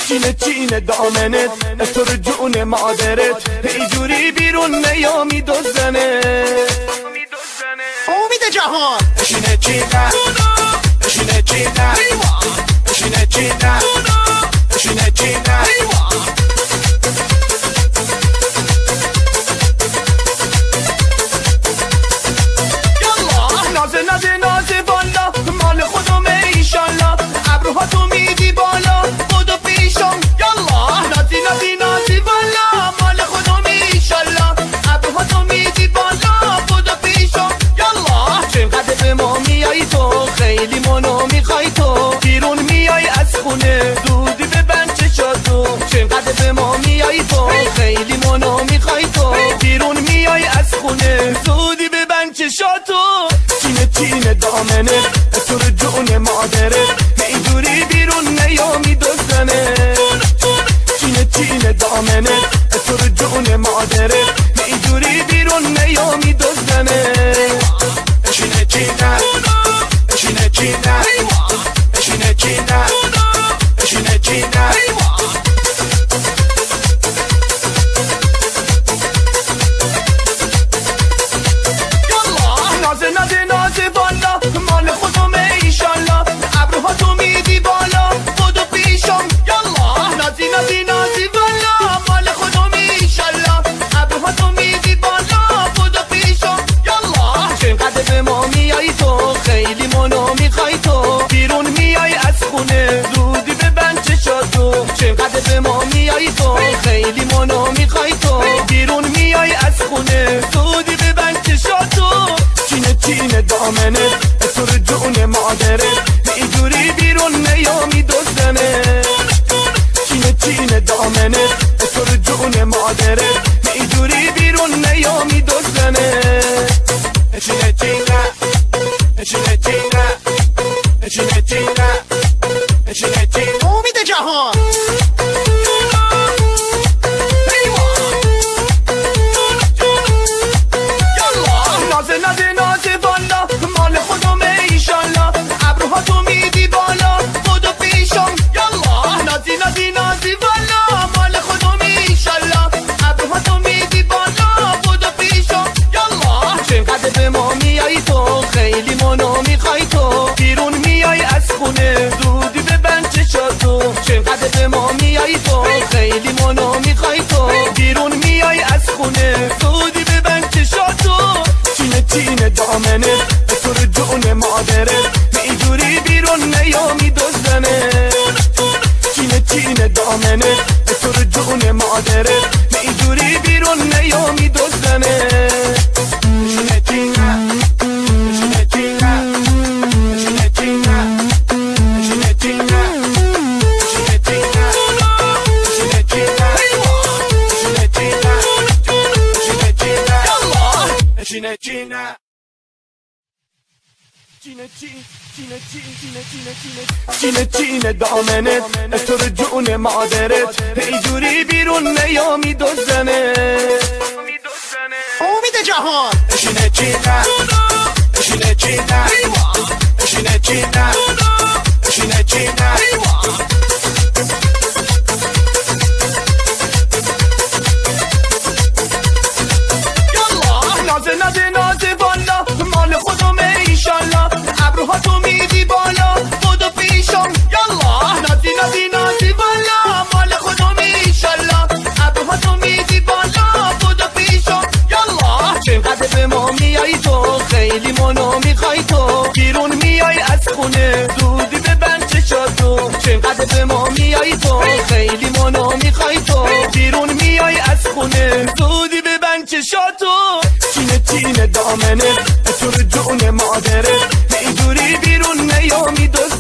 چینه چینه دامنت تو رو جون مادرت اینجوری بیرون نیامی دوزنه امید جهان چینه چینه چینه چینه چینه چینه چینه چینه نازه نازه نازه بالا مال خودمه ایشالله ابروها تو میدی بالا خودو پیشم یالله نازی نازی نازی بالا مال خودمه ایشالله ابروها تو میدی بالا خودو پیشم یالله چقدر به ما میای تو خیلی منو میخوای تو بیرون میای از خونه دودی ببند چشاتو چقدر به ما میای تو خیلی منو میخوای تو بیرون میای از خونه دودی ببند چشاتو چینه چینه دامنه تو رو جون مادره اینجوری بیرون نیامی دوزنه چینه چینه دامنه تو رو جون مادره اینجوری بیرون نیامی دوزنه چینه چینه چینه چینه چینه چینه چینه چینه نازه نازه نازه بالا مال خودمه ایشالله ابروها تو میدی بالا خودو پیشم یالله نازی نازی نازی بالا مال خودمه ایشالله ابروها تو میدی بالا خودو پیشم یالله چقدر به ما میای تو خیلی منو میخوای تو بیرون میای از خونه زودی ببند چشاتو چقدر به ما میای تو خیلی منو میخوای تو بیرون میای از خونه زودی ببند چشاتو چینه چینه دامنه تو رو جون مادره اینجوری بیرون نیامی دوزنه چینه چینه دامنه تو رو جون مادره اینجوری بیرون نیامی دوزنه چینه چینه چینه چینه چینه چینه چینه چینه امید جهان نازه نازه نازه بالا مال خودمه ایشالله ابروها تو میدی بالا خودو پیشم یالله نازی نازی نازی بالا مال خودمه ایشالله ابروها تو میدی بالا خودو پیشم یالله چقدر به ما میای تو خیلی منو میخوای تو بیرون میای از خونه زودی ببند چشاتو چقدر به ما میای تو خیلی منو میخوای تو بیرون میای از خونه زودی ببند چشاتو چینه چینه دامنه تو رو جون مادره اینجوری بیرون نیامی دوزنه چینه چینه دامنه تو رو جون مادره اینجوری بیرون نیامی دوزنه چینه چینه چینه چینه چینه چینه چینه چینه چینه چینه چینه چینه چینه چینه چینه چینه دامنه تو رو جون مادرت اینجوری بیرون نیامی دوزنه امید جهان چینه چینه چینه چینه چینه چینه چینه چینه نازه نازه نازه بالا مال خودمه ایشالله ابروها تو میدی بالا خودو پیشم یالله نازی نازی نازی بالا مال خودمه ایشالله ابروها تو میدی بالا خودو پیشم یالله چقدر به ما میای تو خیلی منو میخوای تو بیرون میای از خونه زودی ببند چشاتو چقدر به ما میای تو خیلی منو میخوای تو بیرون میای از خونه زودی ببند چشاتو چینه چینه دامنه تو رو جون مادره اینجوری بیرون نیامی دوزنه